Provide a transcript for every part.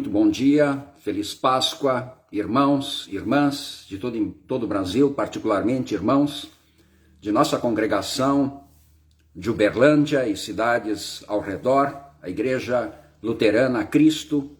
Muito bom dia, feliz Páscoa, irmãos, irmãs de todo o Brasil, particularmente irmãos de nossa congregação de Uberlândia e cidades ao redor, a Igreja Luterana Cristo.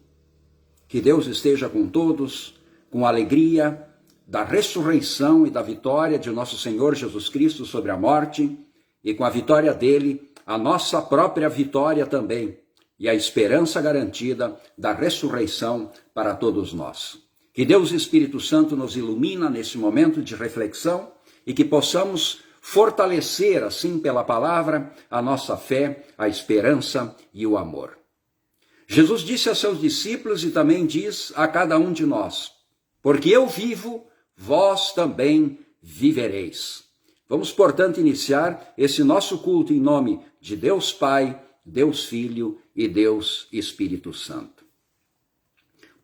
Que Deus esteja com todos, com a alegria da ressurreição e da vitória de nosso Senhor Jesus Cristo sobre a morte, e com a vitória dele, a nossa própria vitória também, e a esperança garantida da ressurreição para todos nós. Que Deus Espírito Santo nos ilumina nesse momento de reflexão e que possamos fortalecer, assim pela palavra, a nossa fé, a esperança e o amor. Jesus disse a seus discípulos e também diz a cada um de nós: porque eu vivo, vós também vivereis. Vamos, portanto, iniciar esse nosso culto em nome de Deus Pai, Deus Filho e Deus Espírito Santo.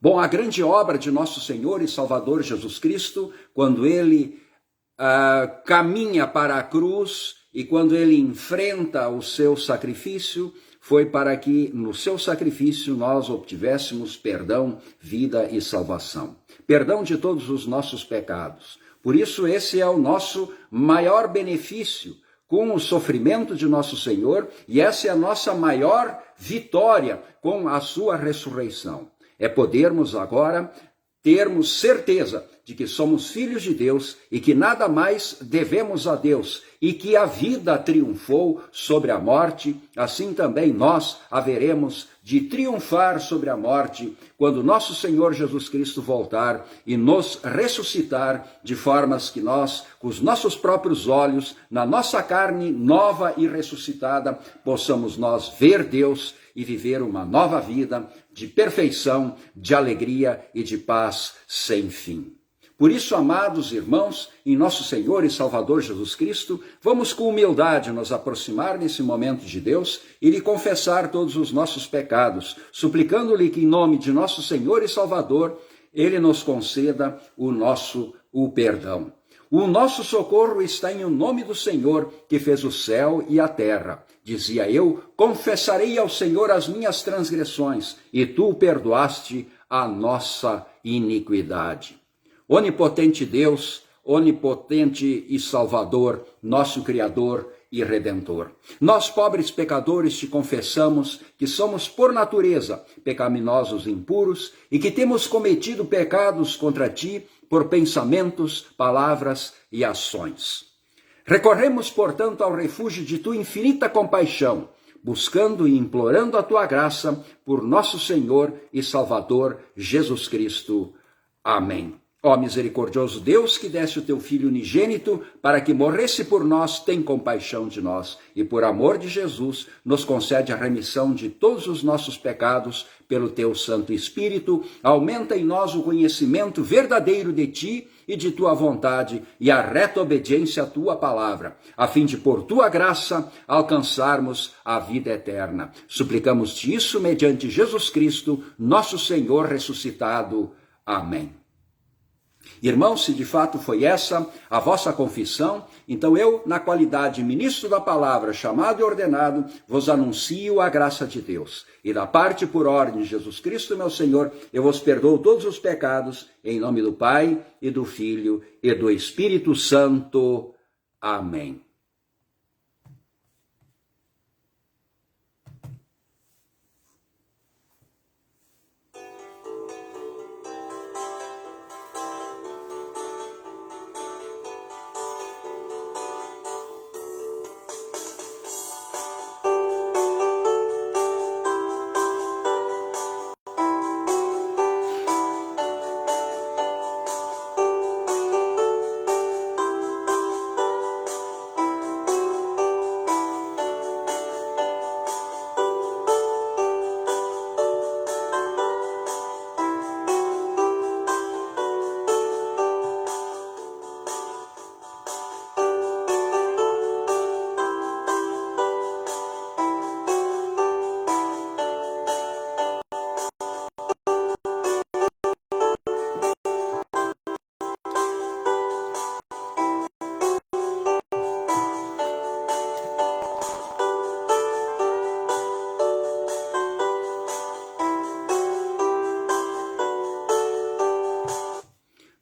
Bom, a grande obra de nosso Senhor e Salvador Jesus Cristo, quando ele caminha para a cruz e quando ele enfrenta o seu sacrifício, foi para que no seu sacrifício nós obtivéssemos perdão, vida e salvação. Perdão de todos os nossos pecados. Por isso esse é o nosso maior benefício com o sofrimento de nosso Senhor, e essa é a nossa maior vitória com a sua ressurreição. É podermos agora termos certeza de que somos filhos de Deus e que nada mais devemos a Deus, e que a vida triunfou sobre a morte, assim também nós haveremos de triunfar sobre a morte quando nosso Senhor Jesus Cristo voltar e nos ressuscitar de formas que nós, com os nossos próprios olhos, na nossa carne nova e ressuscitada, possamos nós ver Deus e viver uma nova vida de perfeição, de alegria e de paz sem fim. Por isso, amados irmãos, em nosso Senhor e Salvador Jesus Cristo, vamos com humildade nos aproximar nesse momento de Deus e lhe confessar todos os nossos pecados, suplicando-lhe que em nome de nosso Senhor e Salvador, ele nos conceda o perdão. O nosso socorro está em o nome do Senhor, que fez o céu e a terra. Dizia eu: confessarei ao Senhor as minhas transgressões, e tu perdoaste a nossa iniquidade. Onipotente Deus, onipotente e Salvador, nosso Criador e Redentor. Nós, pobres pecadores, te confessamos que somos, por natureza, pecaminosos e impuros e que temos cometido pecados contra ti por pensamentos, palavras e ações. Recorremos, portanto, ao refúgio de tua infinita compaixão, buscando e implorando a tua graça por nosso Senhor e Salvador Jesus Cristo. Amém. Ó misericordioso Deus, que deste o teu Filho unigênito para que morresse por nós, tem compaixão de nós e, por amor de Jesus, nos concede a remissão de todos os nossos pecados pelo teu Santo Espírito. Aumenta em nós o conhecimento verdadeiro de ti e de tua vontade e a reta obediência à tua palavra, a fim de, por tua graça, alcançarmos a vida eterna. Suplicamos-te isso mediante Jesus Cristo, nosso Senhor ressuscitado. Amém. Irmãos, se de fato foi essa a vossa confissão, então eu, na qualidade de ministro da palavra, chamado e ordenado, vos anuncio a graça de Deus. E da parte por ordem de Jesus Cristo, meu Senhor, eu vos perdoo todos os pecados, em nome do Pai, e do Filho, e do Espírito Santo. Amém.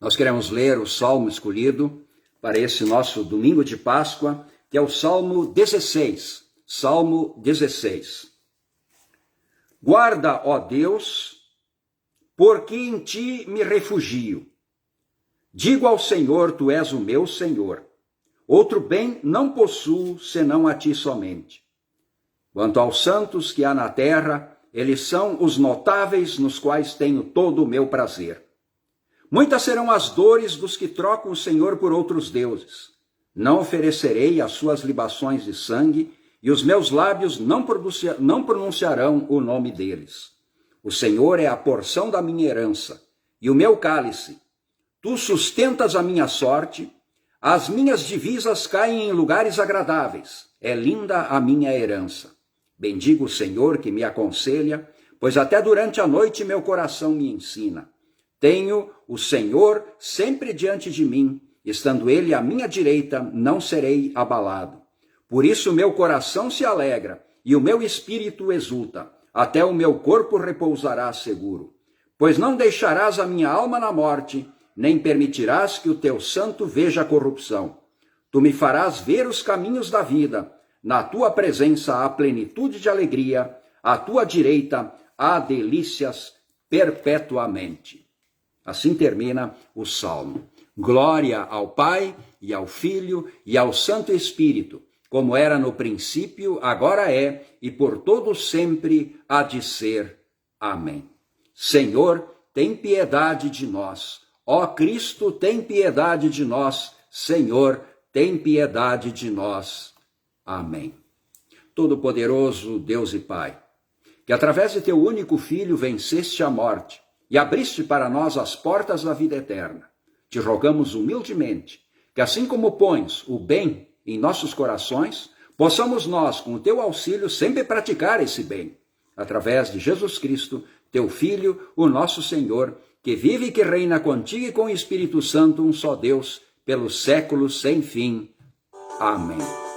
Nós queremos ler o salmo escolhido para esse nosso domingo de Páscoa, que é o Salmo 16. Salmo 16. Guarda, ó Deus, porque em ti me refugio. Digo ao Senhor, tu és o meu Senhor. Outro bem não possuo, senão a ti somente. Quanto aos santos que há na terra, eles são os notáveis nos quais tenho todo o meu prazer. Muitas serão as dores dos que trocam o Senhor por outros deuses. Não oferecerei as suas libações de sangue, e os meus lábios não pronunciarão o nome deles. O Senhor é a porção da minha herança, e o meu cálice. Tu sustentas a minha sorte, as minhas divisas caem em lugares agradáveis. É linda a minha herança. Bendigo o Senhor que me aconselha, pois até durante a noite meu coração me ensina. Tenho o Senhor sempre diante de mim, estando ele à minha direita, não serei abalado. Por isso meu coração se alegra e o meu espírito exulta, até o meu corpo repousará seguro. Pois não deixarás a minha alma na morte, nem permitirás que o teu santo veja a corrupção. Tu me farás ver os caminhos da vida, na tua presença há plenitude de alegria, à tua direita há delícias perpetuamente. Assim termina o Salmo. Glória ao Pai, e ao Filho, e ao Santo Espírito, como era no princípio, agora é, e por todo sempre há de ser. Amém. Senhor, tem piedade de nós. Ó Cristo, tem piedade de nós. Senhor, tem piedade de nós. Amém. Todo-Poderoso Deus e Pai, que através de teu único Filho venceste a morte, e abriste para nós as portas da vida eterna. Te rogamos humildemente que, assim como pões o bem em nossos corações, possamos nós, com o teu auxílio, sempre praticar esse bem, através de Jesus Cristo, teu Filho, o nosso Senhor, que vive e que reina contigo e com o Espírito Santo, um só Deus, pelos séculos sem fim. Amém.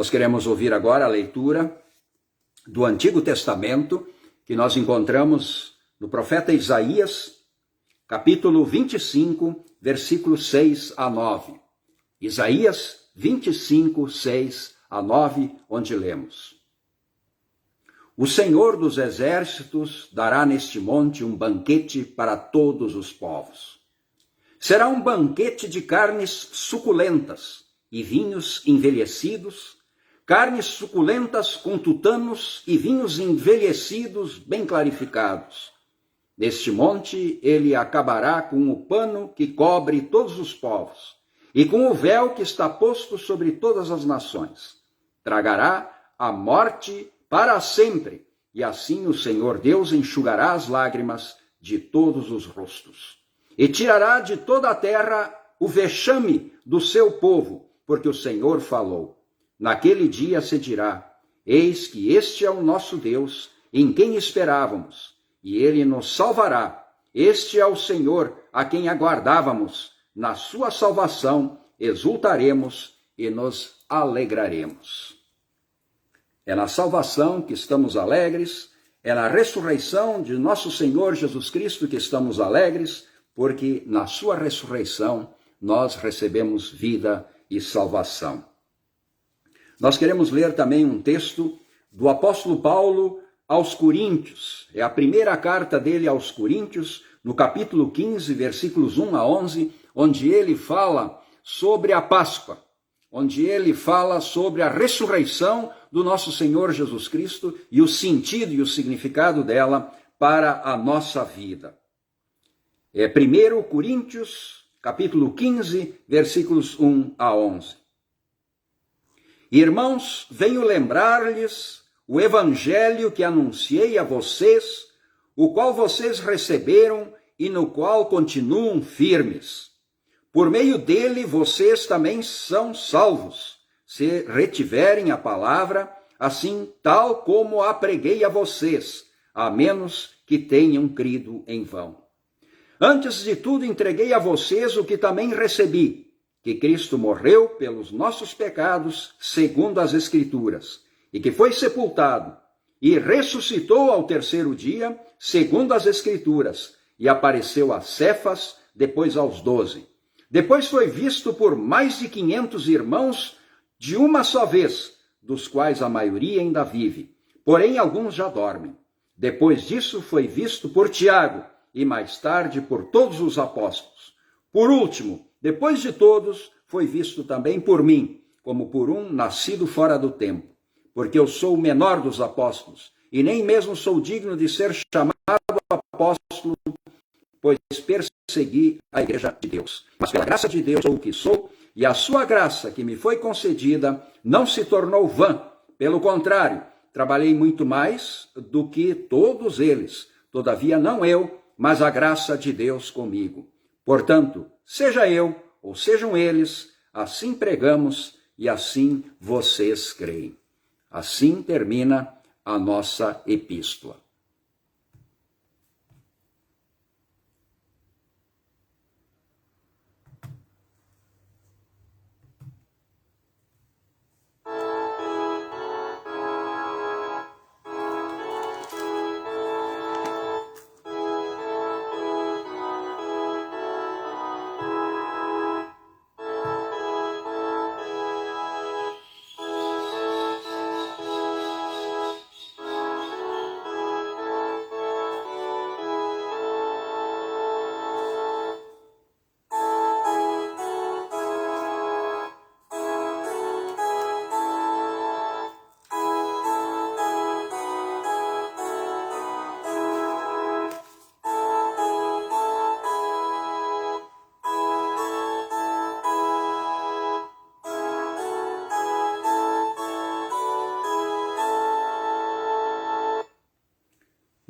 Nós queremos ouvir agora a leitura do Antigo Testamento, que nós encontramos no profeta Isaías, capítulo 25, versículos 6 a 9. Isaías 25, 6 a 9, onde lemos: O Senhor dos Exércitos dará neste monte um banquete para todos os povos. Será um banquete de carnes suculentas e vinhos envelhecidos, carnes suculentas com tutanos e vinhos envelhecidos bem clarificados. Neste monte ele acabará com o pano que cobre todos os povos, e com o véu que está posto sobre todas as nações. Tragará a morte para sempre, e assim o Senhor Deus enxugará as lágrimas de todos os rostos. E tirará de toda a terra o vexame do seu povo, porque o Senhor falou. Naquele dia se dirá: eis que este é o nosso Deus, em quem esperávamos, e ele nos salvará. Este é o Senhor, a quem aguardávamos. Na sua salvação exultaremos e nos alegraremos. É na salvação que estamos alegres, é na ressurreição de nosso Senhor Jesus Cristo que estamos alegres, porque na sua ressurreição nós recebemos vida e salvação. Nós queremos ler também um texto do apóstolo Paulo aos Coríntios. É a primeira carta dele aos Coríntios, no capítulo 15, versículos 1 a 11, onde ele fala sobre a Páscoa, onde ele fala sobre a ressurreição do nosso Senhor Jesus Cristo e o sentido e o significado dela para a nossa vida. É 1 Coríntios, capítulo 15, versículos 1 a 11. Irmãos, venho lembrar-lhes o evangelho que anunciei a vocês, o qual vocês receberam e no qual continuam firmes. Por meio dele vocês também são salvos, se retiverem a palavra, assim tal como a preguei a vocês, a menos que tenham crido em vão. Antes de tudo entreguei a vocês o que também recebi, que Cristo morreu pelos nossos pecados, segundo as Escrituras, e que foi sepultado, e ressuscitou ao terceiro dia, segundo as Escrituras, e apareceu a Cefas, depois aos 12. Depois foi visto por mais de 500 irmãos de uma só vez, dos quais a maioria ainda vive, porém alguns já dormem. Depois disso foi visto por Tiago, e mais tarde por todos os apóstolos. Por último, depois de todos, foi visto também por mim, como por um nascido fora do tempo, porque eu sou o menor dos apóstolos, e nem mesmo sou digno de ser chamado apóstolo, pois persegui a igreja de Deus. Mas pela graça de Deus sou o que sou, e a sua graça que me foi concedida não se tornou vã. Pelo contrário, trabalhei muito mais do que todos eles. Todavia não eu, mas a graça de Deus comigo. Portanto, seja eu ou sejam eles, assim pregamos e assim vocês creem. Assim termina a nossa epístola.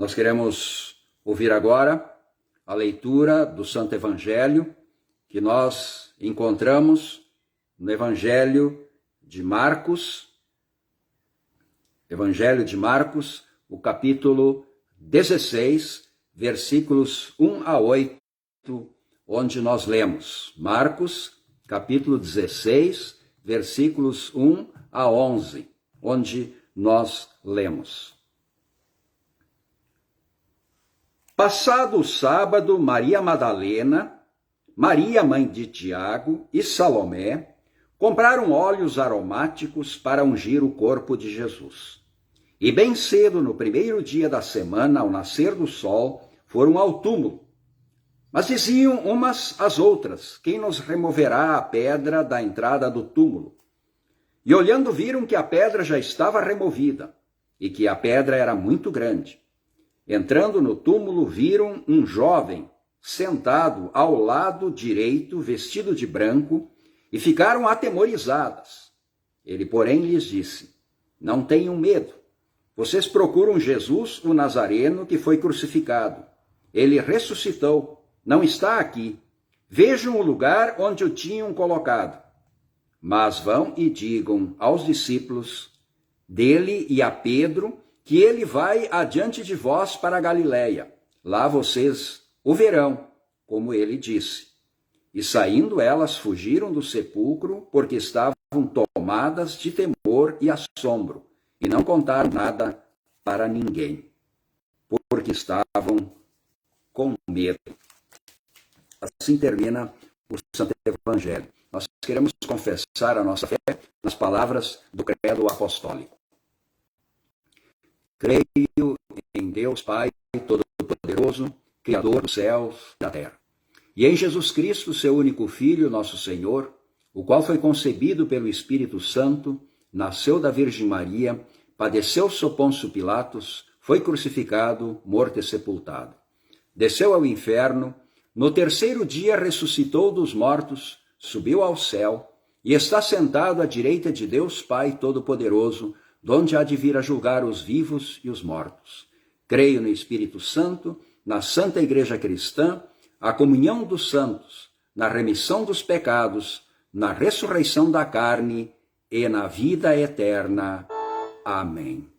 Nós queremos ouvir agora a leitura do Santo Evangelho que nós encontramos no Evangelho de Marcos, o capítulo 16, versículos 1 a 8, onde nós lemos. Marcos, capítulo 16, versículos 1 a 11, onde nós lemos. Passado o sábado, Maria Madalena, Maria, mãe de Tiago, e Salomé compraram óleos aromáticos para ungir o corpo de Jesus. E bem cedo, no primeiro dia da semana, ao nascer do sol, foram ao túmulo. Mas diziam umas às outras: quem nos removerá a pedra da entrada do túmulo? E olhando viram que a pedra já estava removida, e que a pedra era muito grande. Entrando no túmulo, viram um jovem sentado ao lado direito, vestido de branco, e ficaram atemorizadas. Ele, porém, lhes disse: não tenham medo. Vocês procuram Jesus, o Nazareno, que foi crucificado. Ele ressuscitou, não está aqui. Vejam o lugar onde o tinham colocado. Mas vão e digam aos discípulos dele e a Pedro que ele vai adiante de vós para a Galiléia. Lá vocês o verão, como ele disse. E saindo elas fugiram do sepulcro, porque estavam tomadas de temor e assombro, e não contaram nada para ninguém, porque estavam com medo. Assim termina o Santo Evangelho. Nós queremos confessar a nossa fé nas palavras do credo apostólico. Creio em Deus Pai Todo-Poderoso, Criador dos céus e da terra, e em Jesus Cristo, seu único Filho, nosso Senhor, o qual foi concebido pelo Espírito Santo, nasceu da Virgem Maria, padeceu sob Pôncio Pilatos, foi crucificado, morto e sepultado. Desceu ao inferno, no terceiro dia ressuscitou dos mortos, subiu ao céu e está sentado à direita de Deus Pai Todo-Poderoso, donde há de vir a julgar os vivos e os mortos. Creio no Espírito Santo, na Santa Igreja Cristã, a comunhão dos santos, na remissão dos pecados, na ressurreição da carne e na vida eterna. Amém.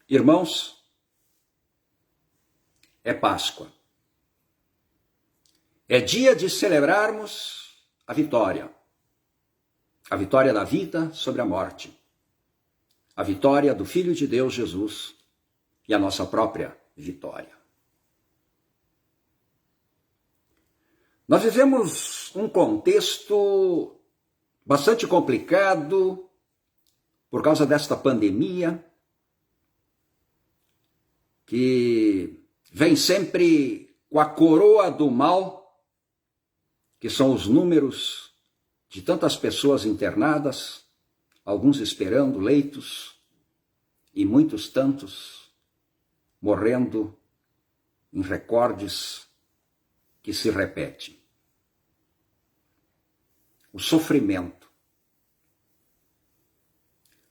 Irmãos, é Páscoa. É dia de celebrarmos a vitória da vida sobre a morte, a vitória do Filho de Deus, Jesus, e a nossa própria vitória. Nós vivemos um contexto bastante complicado por causa desta pandemia, que vem sempre com a coroa do mal, que são os números de tantas pessoas internadas, alguns esperando leitos e muitos tantos morrendo em recordes que se repetem. O sofrimento.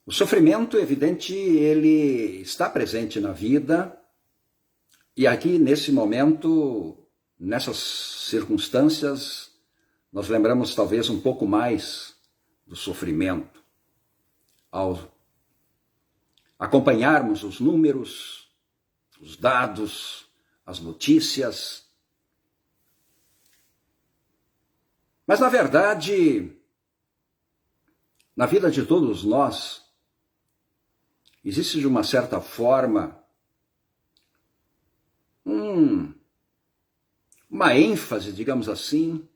O sofrimento, evidente, ele está presente na vida. E aqui, nesse momento, nessas circunstâncias, nós lembramos talvez um pouco mais do sofrimento, ao acompanharmos os números, os dados, as notícias. Mas, na verdade, na vida de todos nós, existe de uma certa forma uma ênfase, digamos assim,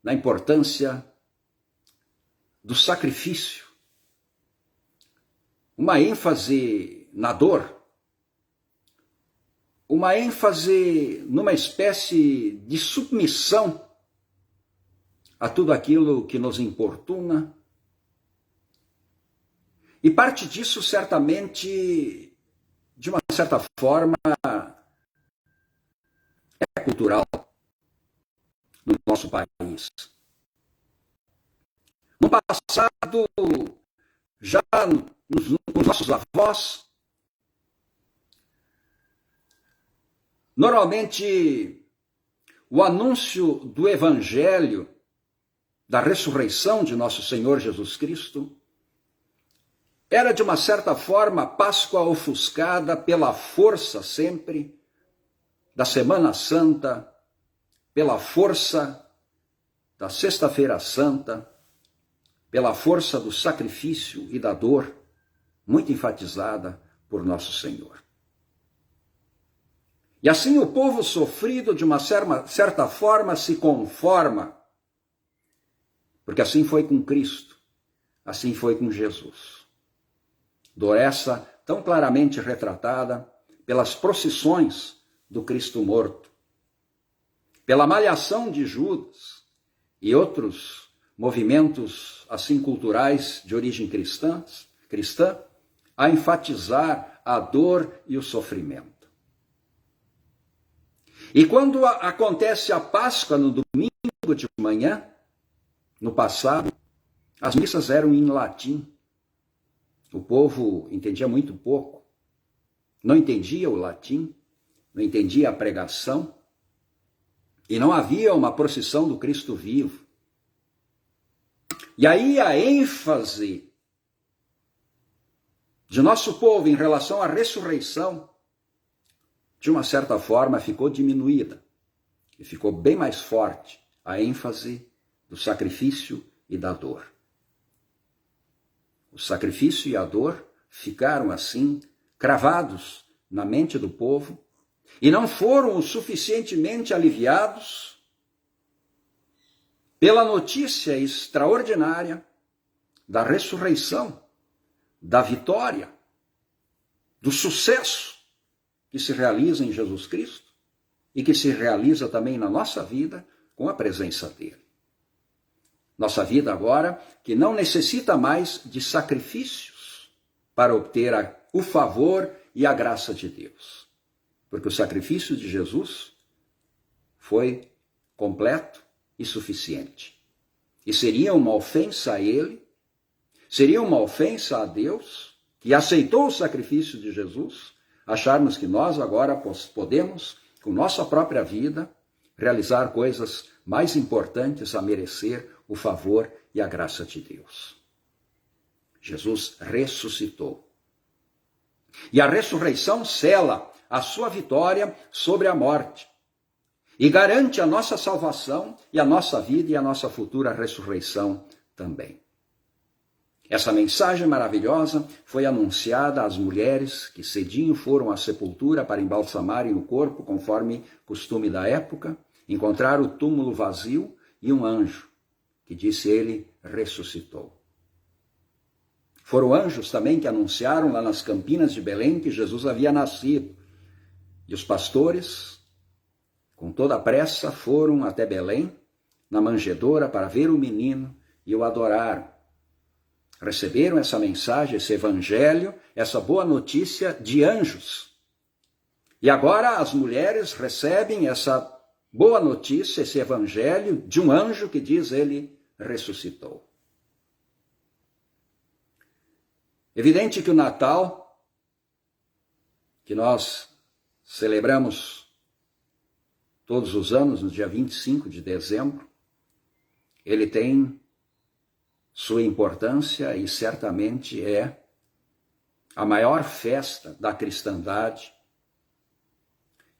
na importância do sacrifício, uma ênfase na dor, uma ênfase numa espécie de submissão a tudo aquilo que nos importuna. E parte disso, certamente, de uma certa forma, é cultural no nosso país. No passado, já nos nossos avós, normalmente o anúncio do Evangelho, da ressurreição de nosso Senhor Jesus Cristo, era de uma certa forma Páscoa ofuscada pela força sempre da Semana Santa, pela força da Sexta-feira Santa, pela força do sacrifício e da dor, muito enfatizada por nosso Senhor. E assim o povo sofrido, de uma certa forma, se conforma, porque assim foi com Cristo, assim foi com Jesus. Dor essa tão claramente retratada pelas procissões do Cristo morto, pela malhação de Judas e outros movimentos assim culturais de origem cristã, a enfatizar a dor e o sofrimento. E quando acontece a Páscoa no domingo de manhã, no passado, as missas eram em latim. O povo entendia muito pouco, não entendia o latim, não entendia a pregação, e não havia uma procissão do Cristo vivo. E aí a ênfase de nosso povo em relação à ressurreição, de uma certa forma, ficou diminuída, e ficou bem mais forte a ênfase do sacrifício e da dor. O sacrifício e a dor ficaram assim, cravados na mente do povo, e não foram o suficientemente aliviados pela notícia extraordinária da ressurreição, da vitória, do sucesso que se realiza em Jesus Cristo e que se realiza também na nossa vida com a presença dele. Nossa vida agora que não necessita mais de sacrifícios para obter o favor e a graça de Deus. Porque o sacrifício de Jesus foi completo e suficiente. E seria uma ofensa a ele, seria uma ofensa a Deus, que aceitou o sacrifício de Jesus, acharmos que nós agora podemos, com nossa própria vida, realizar coisas mais importantes a merecer o favor e a graça de Deus. Jesus ressuscitou. E a ressurreição sela a sua vitória sobre a morte e garante a nossa salvação e a nossa vida e a nossa futura ressurreição também. Essa mensagem maravilhosa foi anunciada às mulheres que cedinho foram à sepultura para embalsamarem o corpo, conforme costume da época, encontraram o túmulo vazio e um anjo, que disse ele, ressuscitou. Foram anjos também que anunciaram lá nas campinas de Belém que Jesus havia nascido. E os pastores, com toda a pressa, foram até Belém, na manjedoura, para ver o menino e o adoraram. Receberam essa mensagem, esse evangelho, essa boa notícia de anjos. E agora as mulheres recebem essa boa notícia, esse evangelho de um anjo que diz ele ressuscitou. Evidente que o Natal, que nós celebramos todos os anos, no dia 25 de dezembro, ele tem sua importância e certamente é a maior festa da cristandade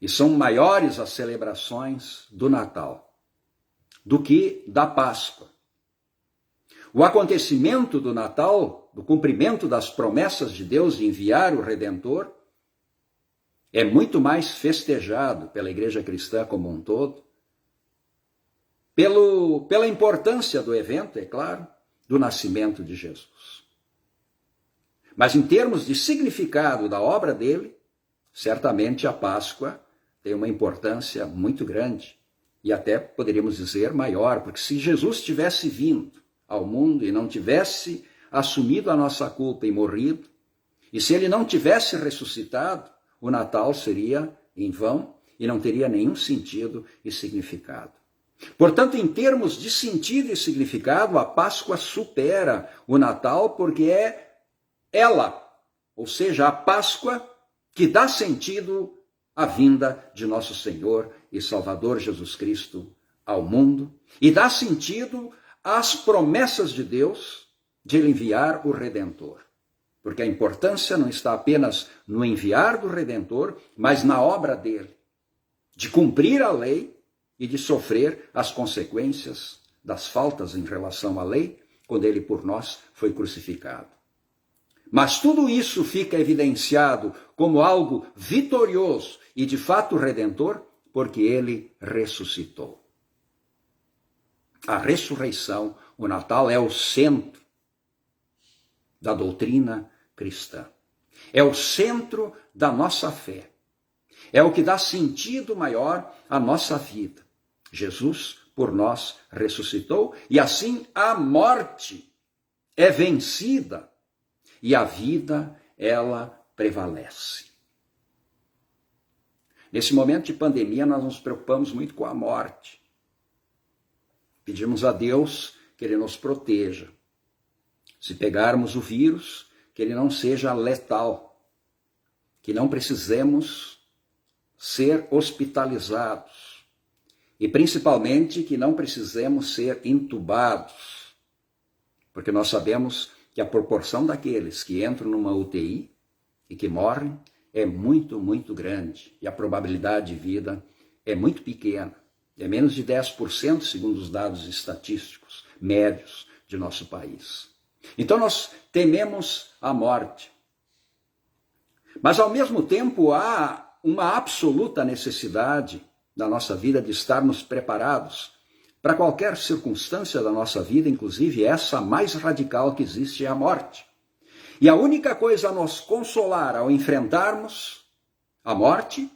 e são maiores as celebrações do Natal do que da Páscoa. O acontecimento do Natal, do cumprimento das promessas de Deus de enviar o Redentor, é muito mais festejado pela igreja cristã como um todo, pela importância do evento, é claro, do nascimento de Jesus. Mas em termos de significado da obra dele, certamente a Páscoa tem uma importância muito grande e até poderíamos dizer maior, porque se Jesus tivesse vindo ao mundo e não tivesse assumido a nossa culpa e morrido, e se ele não tivesse ressuscitado, o Natal seria em vão e não teria nenhum sentido e significado. Portanto, em termos de sentido e significado, a Páscoa supera o Natal porque é ela, ou seja, a Páscoa que dá sentido à vinda de nosso Senhor e Salvador Jesus Cristo ao mundo e dá sentido às promessas de Deus de ele enviar o Redentor. Porque a importância não está apenas no enviar do Redentor, mas na obra dele, de cumprir a lei e de sofrer as consequências das faltas em relação à lei, quando ele por nós foi crucificado. Mas tudo isso fica evidenciado como algo vitorioso e de fato redentor, porque ele ressuscitou. A ressurreição, o Natal, é o centro da doutrina cristã. É o centro da nossa fé. É o que dá sentido maior à nossa vida. Jesus, por nós, ressuscitou e assim a morte é vencida e a vida, ela prevalece. Nesse momento de pandemia, nós nos preocupamos muito com a morte. Pedimos a Deus que Ele nos proteja. Se pegarmos o vírus, que ele não seja letal, que não precisemos ser hospitalizados e principalmente que não precisemos ser entubados, porque nós sabemos que a proporção daqueles que entram numa UTI e que morrem é muito, muito grande e a probabilidade de vida é muito pequena, é menos de 10% segundo os dados estatísticos médios de nosso país. Então nós tememos a morte, Mas, ao mesmo tempo, há uma absoluta necessidade da nossa vida de estarmos preparados para qualquer circunstância da nossa vida, inclusive essa mais radical que existe, é a morte. E a única coisa a nos consolar ao enfrentarmos a morte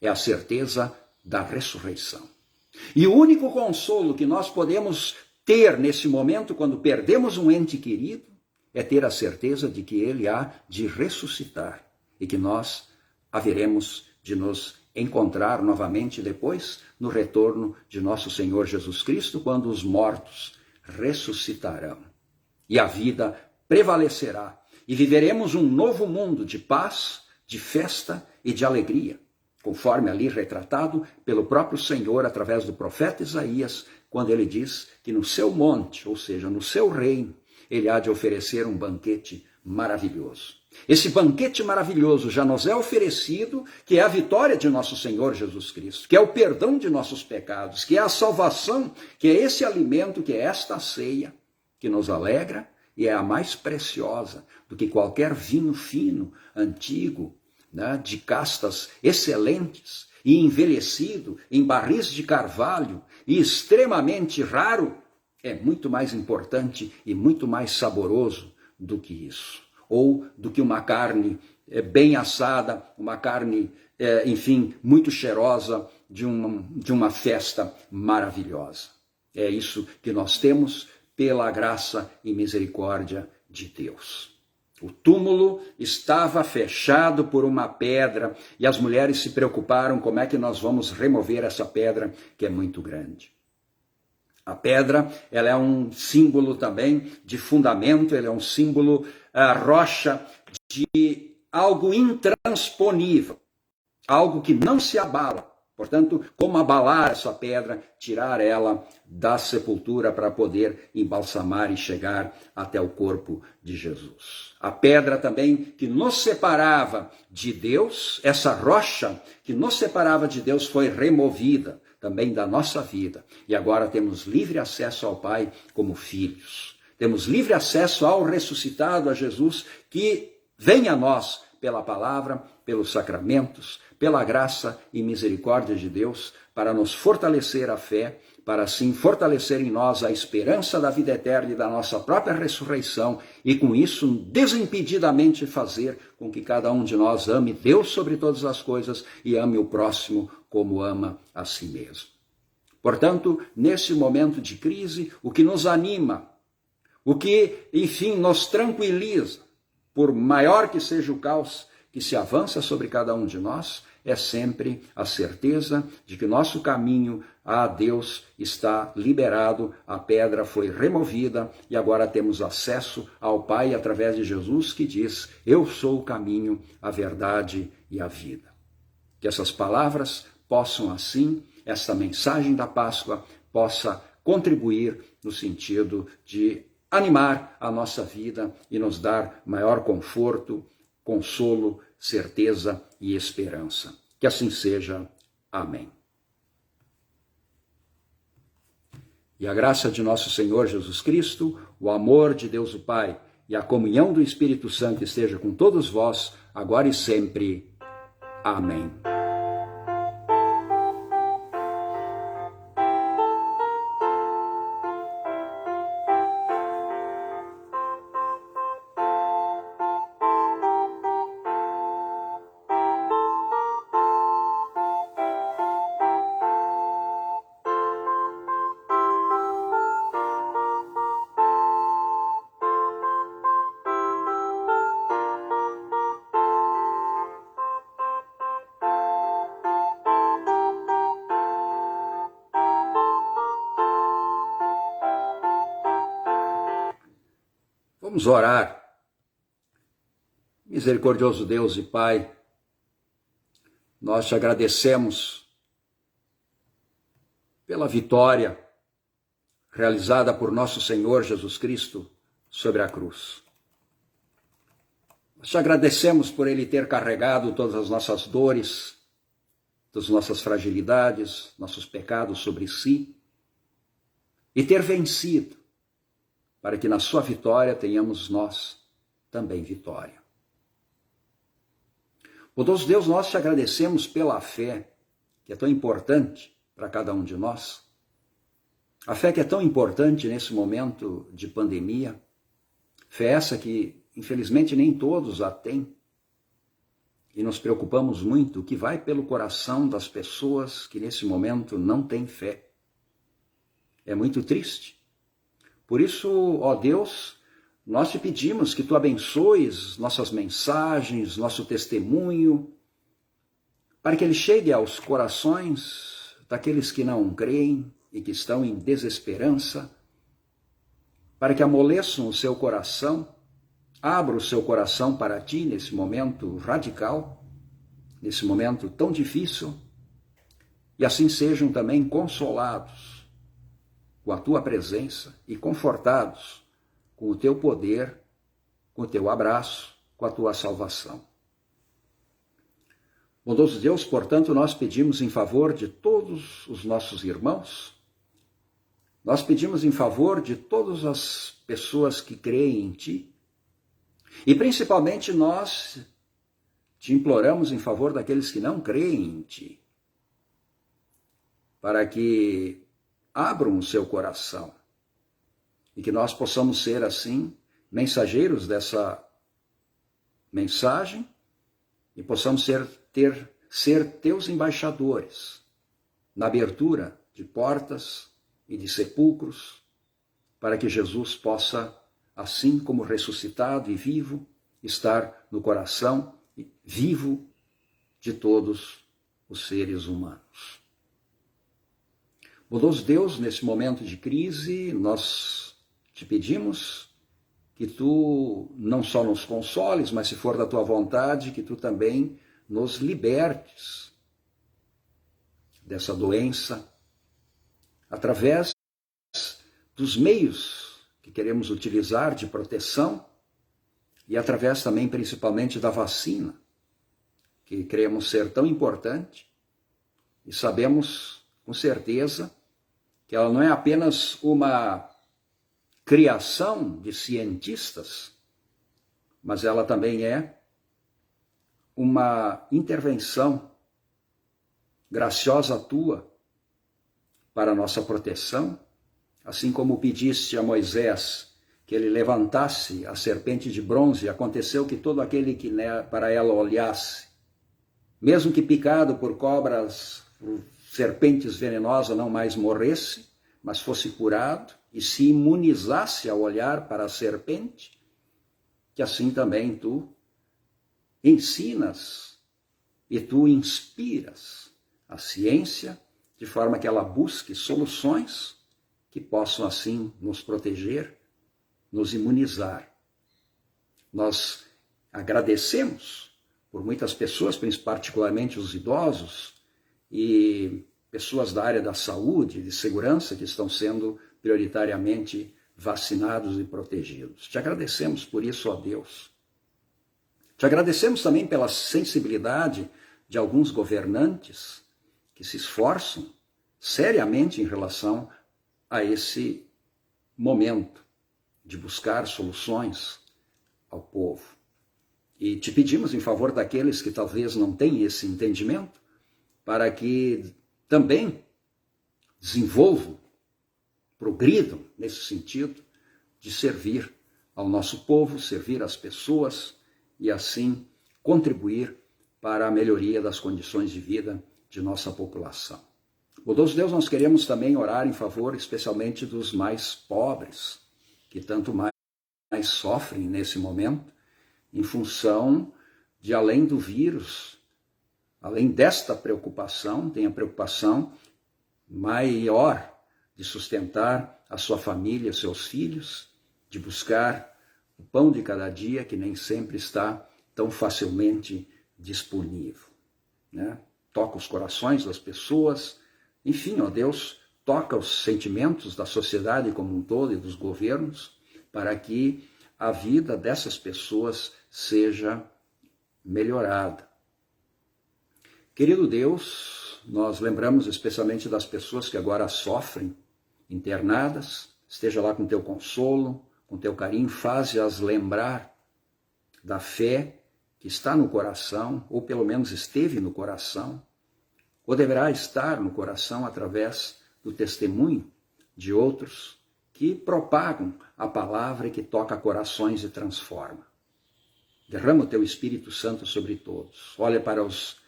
é a certeza da ressurreição. E o único consolo que nós podemos ter nesse momento, quando perdemos um ente querido, é ter a certeza de que ele há de ressuscitar e que nós haveremos de nos encontrar novamente depois no retorno de nosso Senhor Jesus Cristo, quando os mortos ressuscitarão e a vida prevalecerá e viveremos um novo mundo de paz, de festa e de alegria, conforme ali retratado pelo próprio Senhor através do profeta Isaías, quando ele diz que no seu monte, ou seja, no seu reino, ele há de oferecer um banquete maravilhoso. Esse banquete maravilhoso já nos é oferecido, que é a vitória de nosso Senhor Jesus Cristo, que é o perdão de nossos pecados, que é a salvação, que é esse alimento, que é esta ceia, que nos alegra e é a mais preciosa do que qualquer vinho fino, antigo, né, de castas excelentes e envelhecido em barris de carvalho e extremamente raro. É muito mais importante e muito mais saboroso do que isso. Ou do que uma carne bem assada, uma carne, enfim, muito cheirosa de uma festa maravilhosa. É isso que nós temos pela graça e misericórdia de Deus. O túmulo estava fechado por uma pedra e as mulheres se preocuparam como é que nós vamos remover essa pedra que é muito grande. A pedra, ela é um símbolo também de fundamento, ela é um símbolo, rocha de algo intransponível, algo que não se abala. Portanto, como abalar essa pedra, tirar ela da sepultura para poder embalsamar e chegar até o corpo de Jesus. A pedra também que nos separava de Deus, essa rocha que nos separava de Deus foi removida também da nossa vida. E agora temos livre acesso ao Pai como filhos. Temos livre acesso ao ressuscitado, a Jesus, que vem a nós pela palavra, pelos sacramentos, pela graça e misericórdia de Deus, para nos fortalecer a fé, para assim fortalecer em nós a esperança da vida eterna e da nossa própria ressurreição, e com isso desimpedidamente fazer com que cada um de nós ame Deus sobre todas as coisas e ame o próximo como ama a si mesmo. Portanto, nesse momento de crise, o que nos anima, o que, enfim, nos tranquiliza, por maior que seja o caos que se avança sobre cada um de nós, é sempre a certeza de que nosso caminho a Deus está liberado, a pedra foi removida e agora temos acesso ao Pai através de Jesus, que diz: eu sou o caminho, a verdade e a vida. Que essas palavras possam assim, esta mensagem da Páscoa possa contribuir no sentido de animar a nossa vida e nos dar maior conforto, consolo, certeza e esperança. Que assim seja. Amém. E a graça de nosso Senhor Jesus Cristo, o amor de Deus o Pai e a comunhão do Espírito Santo esteja com todos vós, agora e sempre. Amém. Vamos orar. Misericordioso Deus e Pai, nós te agradecemos pela vitória realizada por nosso Senhor Jesus Cristo sobre a cruz. Nós te agradecemos por Ele ter carregado todas as nossas dores, todas as nossas fragilidades, nossos pecados sobre si e ter vencido, para que na sua vitória tenhamos nós também vitória. Bondoso Deus, nós te agradecemos pela fé, que é tão importante para cada um de nós. A fé que é tão importante nesse momento de pandemia. Fé essa que, infelizmente, nem todos a têm. E nos preocupamos muito o que vai pelo coração das pessoas que nesse momento não têm fé. É muito triste. Por isso, ó Deus, nós te pedimos que tu abençoes nossas mensagens, nosso testemunho, para que ele chegue aos corações daqueles que não creem e que estão em desesperança, para que amoleçam o seu coração, abra o seu coração para ti nesse momento radical, nesse momento tão difícil, e assim sejam também consolados com a tua presença e confortados com o teu poder, com o teu abraço, com a tua salvação. Bondoso Deus, portanto, nós pedimos em favor de todos os nossos irmãos, nós pedimos em favor de todas as pessoas que creem em ti, e principalmente nós te imploramos em favor daqueles que não creem em ti, para que abram o seu coração e que nós possamos ser, assim, mensageiros dessa mensagem e possamos ser teus embaixadores na abertura de portas e de sepulcros, para que Jesus possa, assim como ressuscitado e vivo, estar no coração vivo de todos os seres humanos. Bondoso Deus, nesse momento de crise, nós te pedimos que tu não só nos consoles, mas se for da tua vontade, que tu também nos libertes dessa doença, através dos meios que queremos utilizar de proteção e através também, principalmente, da vacina, que cremos ser tão importante e sabemos com certeza que ela não é apenas uma criação de cientistas, mas ela também é uma intervenção graciosa tua para a nossa proteção, assim como pediste a Moisés que ele levantasse a serpente de bronze, aconteceu que todo aquele que para ela olhasse, mesmo que picado por cobras, por serpentes venenosas, não mais morresse, mas fosse curado e se imunizasse ao olhar para a serpente, que assim também tu ensinas e tu inspiras a ciência de forma que ela busque soluções que possam assim nos proteger, nos imunizar. Nós agradecemos por muitas pessoas, particularmente os idosos e pessoas da área da saúde, de segurança, que estão sendo prioritariamente vacinados e protegidos. Te agradecemos por isso, ó Deus. Te agradecemos também pela sensibilidade de alguns governantes que se esforçam seriamente em relação a esse momento de buscar soluções ao povo. E te pedimos em favor daqueles que talvez não tenham esse entendimento, para que também desenvolvam, progridam nesse sentido de servir ao nosso povo, servir às pessoas e assim contribuir para a melhoria das condições de vida de nossa população. Bondoso Deus, nós queremos também orar em favor especialmente dos mais pobres, que tanto mais sofrem nesse momento, em função de, além do vírus, além desta preocupação, tem a preocupação maior de sustentar a sua família, seus filhos, de buscar o pão de cada dia, que nem sempre está tão facilmente disponível, né? Toca os corações das pessoas, enfim, ó Deus, toca os sentimentos da sociedade como um todo e dos governos, para que a vida dessas pessoas seja melhorada. Querido Deus, nós lembramos especialmente das pessoas que agora sofrem internadas, esteja lá com teu consolo, com teu carinho, faze-as lembrar da fé que está no coração, ou pelo menos esteve no coração, ou deverá estar no coração através do testemunho de outros que propagam a palavra e que toca corações e transforma. Derrama o teu Espírito Santo sobre todos. Olha para os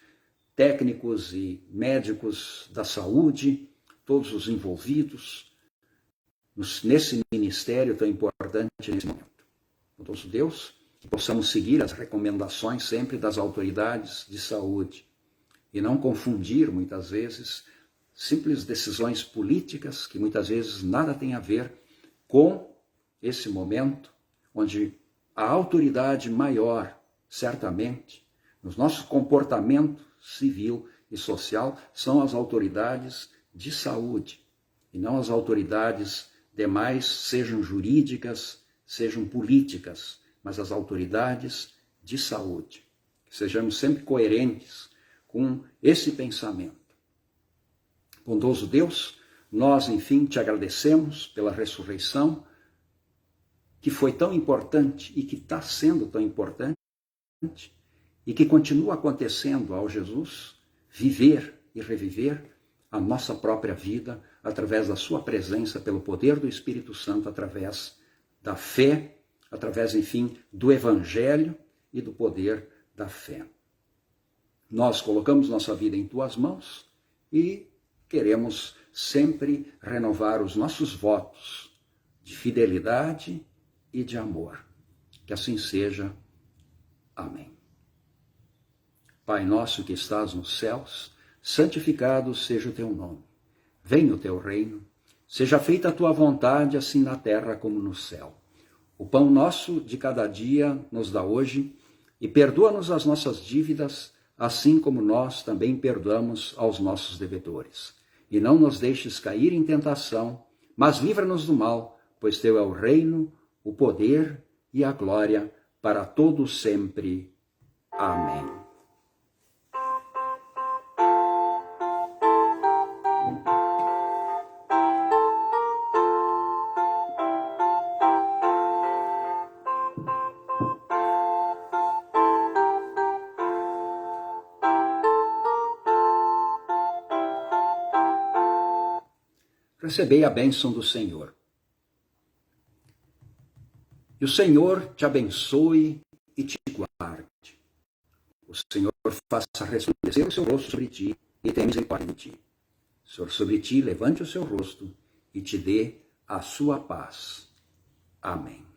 técnicos e médicos da saúde, todos os envolvidos nesse ministério tão importante nesse momento. Nosso Deus, que possamos seguir as recomendações sempre das autoridades de saúde e não confundir, muitas vezes, simples decisões políticas que muitas vezes nada tem a ver com esse momento onde a autoridade maior, certamente, no nosso comportamento civil e social, são as autoridades de saúde e não as autoridades demais, sejam jurídicas, sejam políticas, mas as autoridades de saúde. Que sejamos sempre coerentes com esse pensamento. Bondoso Deus, nós, enfim, te agradecemos pela ressurreição, que foi tão importante e que está sendo tão importante e que continua acontecendo ao Jesus viver e reviver a nossa própria vida através da sua presença, pelo poder do Espírito Santo, através da fé, através, enfim, do Evangelho e do poder da fé. Nós colocamos nossa vida em tuas mãos e queremos sempre renovar os nossos votos de fidelidade e de amor. Que assim seja. Amém. Pai nosso que estás nos céus, santificado seja o teu nome. Venha o teu reino, seja feita a tua vontade, assim na terra como no céu. O pão nosso de cada dia nos dá hoje, e perdoa-nos as nossas dívidas, assim como nós também perdoamos aos nossos devedores. E não nos deixes cair em tentação, mas livra-nos do mal, pois teu é o reino, o poder e a glória para todos sempre. Amém. Recebei a bênção do Senhor. E o Senhor te abençoe e te guarde. O Senhor faça resplandecer o seu rosto sobre ti e tenha misericórdia de ti. O Senhor sobre ti levante o seu rosto e te dê a sua paz. Amém.